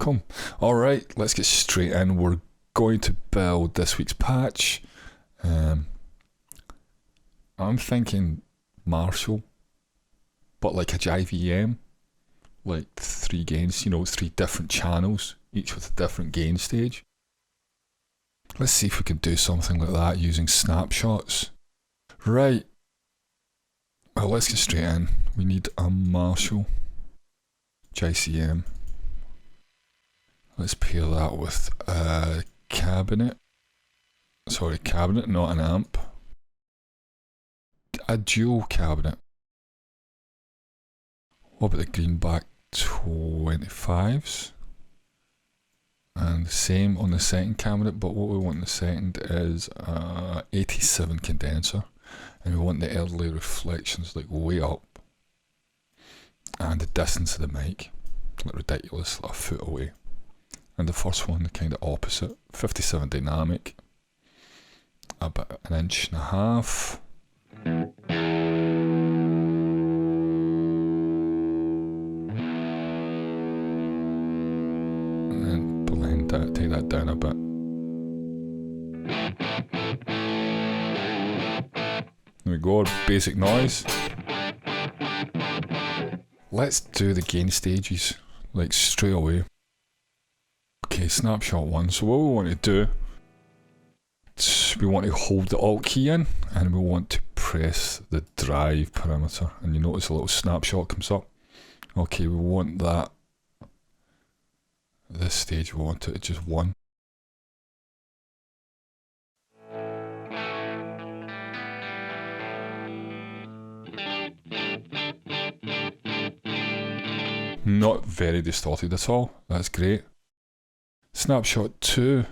welcome. Alright, let's get straight in. We're going to build this week's patch. I'm thinking Marshall, but like a JVM, like 3 gains, you know, 3 different channels, each with a different gain stage. Let's see if we can do something like that using snapshots. Right. Well, let's get straight in. We need a Marshall JCM. Let's pair that with a cabinet. Sorry, cabinet, not an amp. A dual cabinet. What about the greenback 25s? And the same on the second cabinet, but what we want in the second is 87 condenser. And we want the early reflections like way up. And the distance of the mic, like ridiculous, like a foot away. And the first one, kind of opposite, 57 dynamic, about 1.5 inches. And then blend that, take that down a bit. There we go, basic noise. Let's do the gain stages, like straight away. Okay, snapshot 1. So what we want to do, we want to hold the Alt key in, and we want to press the drive parameter. And you notice a little snapshot comes up. Okay, we want that. At this stage, we want it at just 1. Not very distorted at all. That's great. Snapshot 2.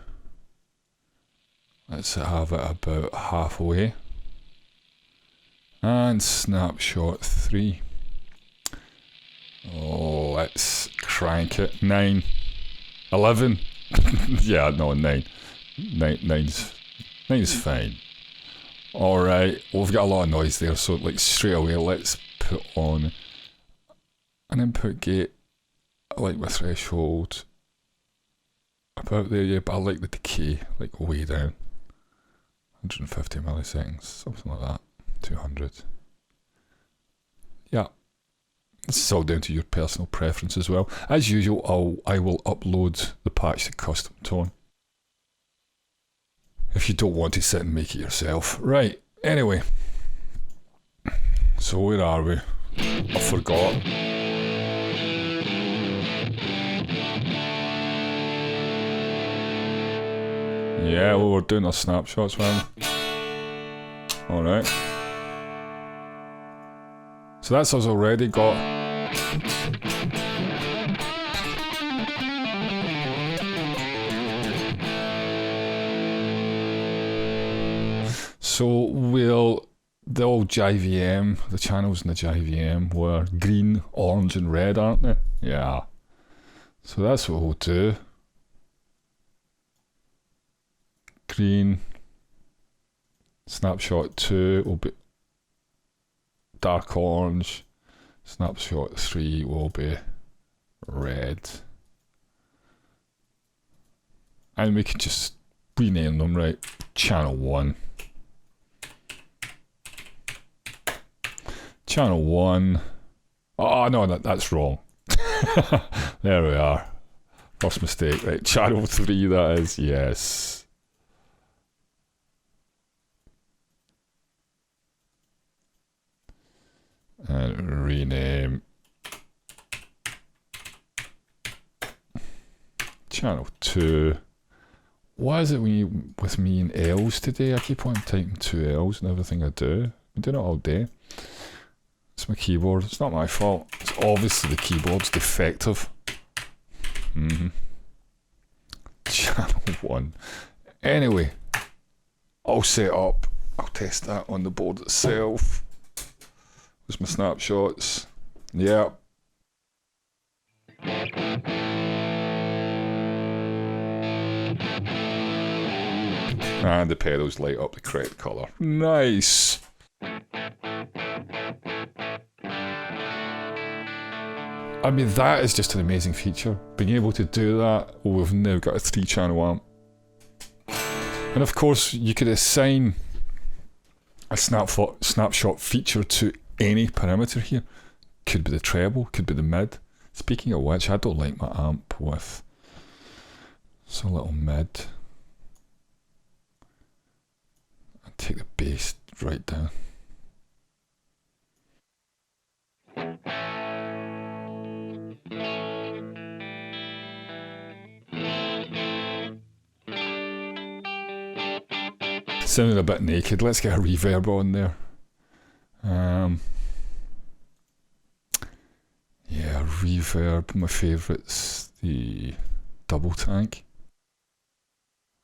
Let's have it about halfway. And snapshot 3. Oh, let's crank it. 9. 11. Yeah, no, 9. 9's fine. Alright, well, we've got a lot of noise there, so like straight away, let's put on an input gate. I like my threshold about there, yeah, but I like the decay, like way down. 150 milliseconds, something like that. 200. Yeah. This is all down to your personal preference as well. As usual, I will upload the patch to custom tone, if you don't want to sit and make it yourself. Right, anyway. So where are we? I forgot. Yeah, well, we're doing our snapshots, man. Alright. So that's us already got. So the old JVM, the channels in the JVM were green, orange and red, aren't they? Yeah. So that's what we'll do. Green. Snapshot 2 will be dark orange. Snapshot 3 will be red. And we can just rename them, right? Channel 1. Channel 1. Oh no, that's wrong. There we are. First mistake, right? Channel 3, that is, yes. And rename channel 2. Why is it with me and L's today? I keep on typing 2 L's and everything I do. I'm doing it all day. It's my keyboard. It's not my fault. It's obviously the keyboard's defective. Channel 1. Anyway, all set up. I'll test that on the board itself. There's my snapshots. Yeah. And the pedals light up the correct colour. Nice. I mean, that is just an amazing feature. Being able to do that, we've now got a 3-channel amp. And of course, you could assign a snapshot feature to any parameter here. Could be the treble, could be the mid. Speaking of which, I don't like my amp with so little mid. And take the bass right down. Sounding a bit naked. Let's get a reverb on there. Yeah, reverb. My favourite's the double tank.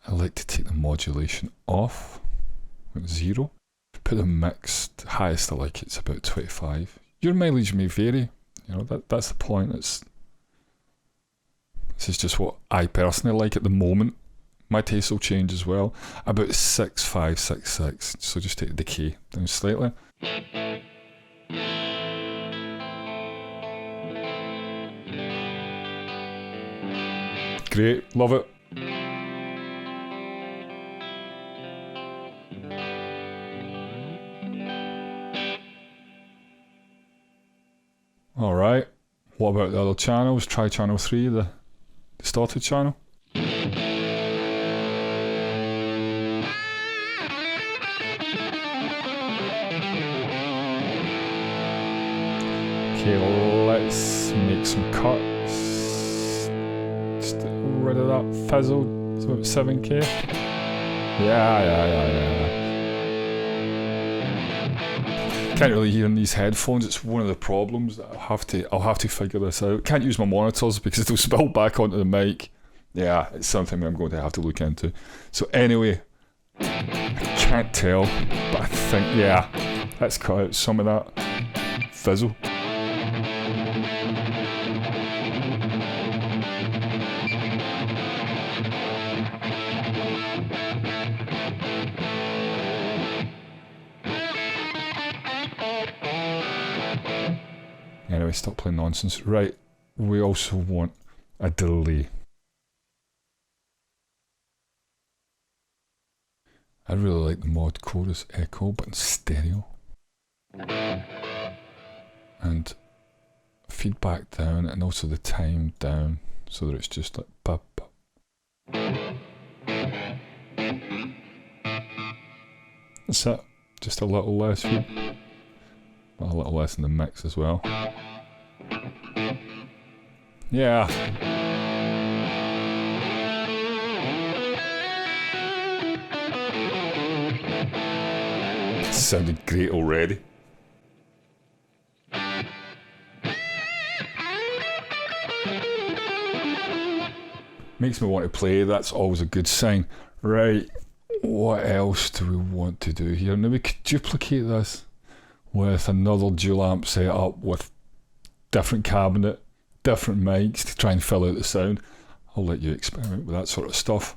I like to take the modulation off at 0. Put the mixed highest I like it's about 25. Your mileage may vary. You know, that's the point. This is just what I personally like at the moment. My taste will change as well. About 6.5, 6.6. So just take the decay down slightly. Great, love it. Alright, what about the other channels? Try channel 3, the distorted channel. Okay, let's make some cuts. Just get rid of that fizzle. It's about 7k. Yeah. Can't really hear in these headphones. It's one of the problems that I'll have to figure this out. Can't use my monitors because they'll spill back onto the mic. Yeah, it's something I'm going to have to look into. So anyway, I can't tell, but I think, yeah, let's cut out some of that fizzle. Anyway, stop playing nonsense. Right, we also want a delay. I really like the mod chorus echo, but in stereo. And feedback down, and also the time down, so that it's just like bop, bop. That's it. Just a little less feed. But a little less in the mix as well. Yeah. It sounded great already. Makes me want to play, that's always a good sign. Right, what else do we want to do here? Now we could duplicate this with another dual amp setup with different cabinet, different mics to try and fill out the sound. I'll let you experiment with that sort of stuff.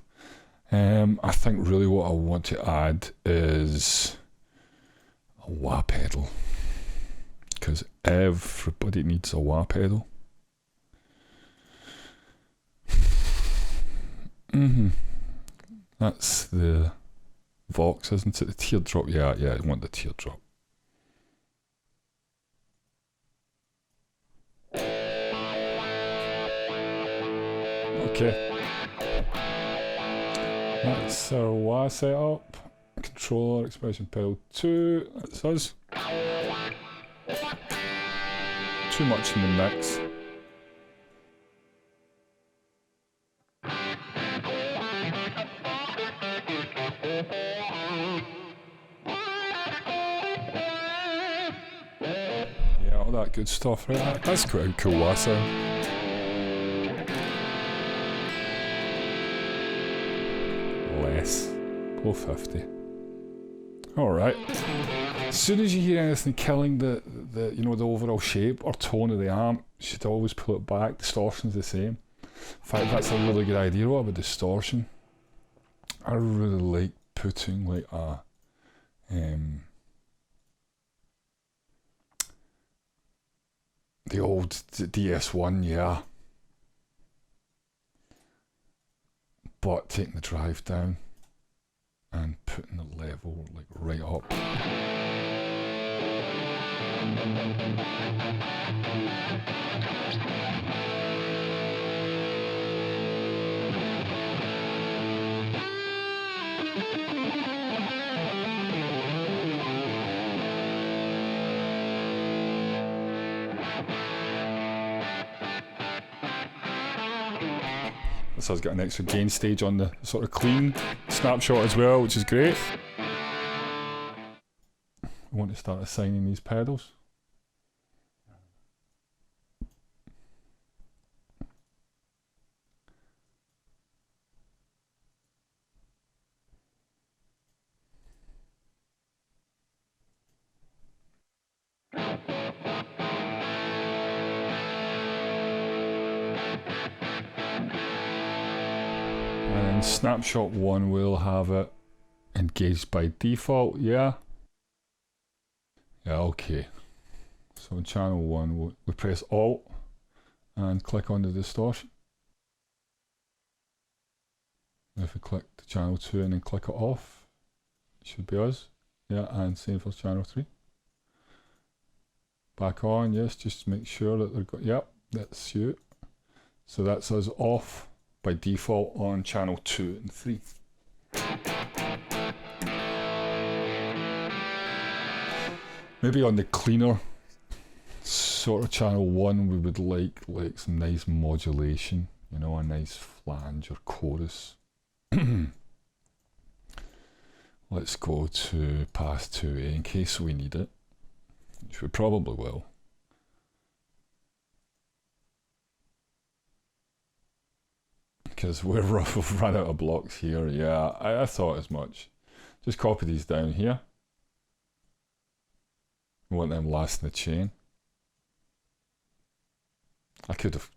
I think really what I want to add is a wah pedal, because everybody needs a wah pedal. That's the Vox, isn't it? The teardrop, yeah, I want the teardrop. Okay. That's our wah setup. Controller, expression pedal 2, that's us. Too much in the mix. Yeah, all that good stuff, right? That's quite a cool wah sound. Go 50. Alright. As soon as you hear anything killing the the overall shape or tone of the amp, you should always pull it back. Distortion's the same. In fact, that's a really good idea. What about distortion? I really like putting like a The old DS1, yeah. But taking the drive down and putting the level like right up. So it's got an extra gain stage on the sort of clean snapshot as well, which is great. I want to start assigning these pedals. And snapshot 1 will have it engaged by default, yeah? Yeah, okay. So in channel 1, we press Alt and click on the distortion. If we click to channel 2 and then click it off, it should be us. Yeah, and same for channel 3. Back on, yes, just make sure that they're got, yep, that's you. So that's us off by default on channel 2 and 3. Maybe on the cleaner sort of channel 1 we would like some nice modulation, you know, a nice flange or chorus. Let's go to path 2A in case we need it, which we probably will. Because we've run out of blocks here. Yeah, I thought as much. Just copy these down here. We want them last in the chain. I could have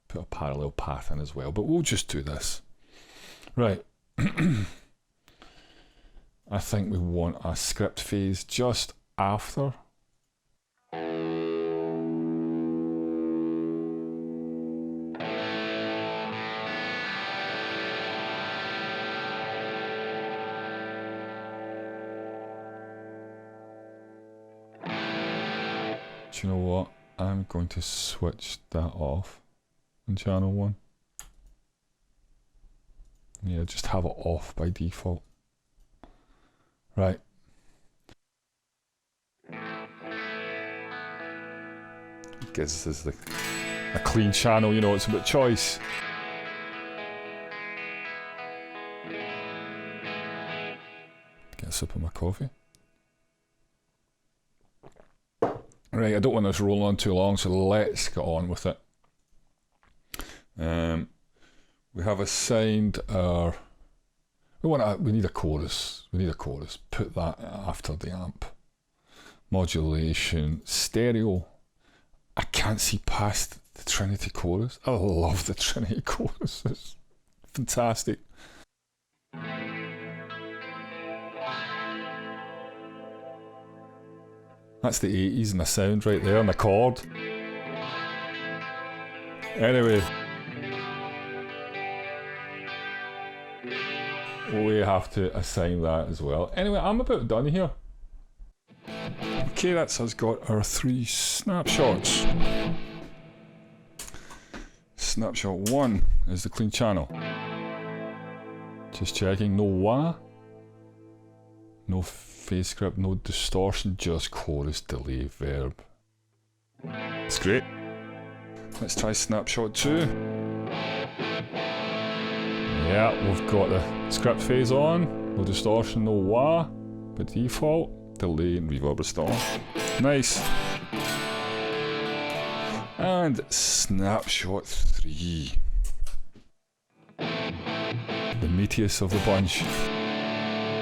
put a parallel path in as well, but we'll just do this. Right. I think we want a script phase just after. Do you know what? I'm going to switch that off in channel 1. Yeah, just have it off by default. Right. Gives us a clean channel, you know, it's about choice. Get a sip of my coffee. Right, I don't want this rolling on too long, so let's get on with it. We have assigned our... We need a chorus. We need a chorus. Put that after the amp. Modulation, stereo. I can't see past the Trinity chorus. I love the Trinity chorus. It's fantastic. That's the 80s and the sound right there and the chord. Anyway. We have to assign that as well. Anyway, I'm about done here. Okay, that's us got our 3 snapshots. Snapshot 1 is the clean channel. Just checking, no wah. No phase script, no distortion, just chorus, delay, verb. It's great. Let's try snapshot 2. Yeah, we've got the script phase on, no distortion, no wah, by default, delay and reverb is still on. Nice. And snapshot 3. The meatiest of the bunch.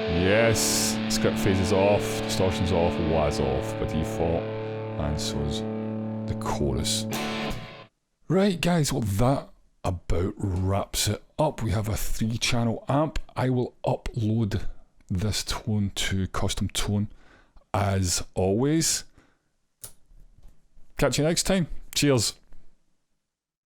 Yes, script phase is off, distortion's off, wah's off by default, and so is the chorus. Right guys, well that about wraps it up. We have a 3-channel amp. I will upload this tone to custom tone as always. catch you next time. Cheers.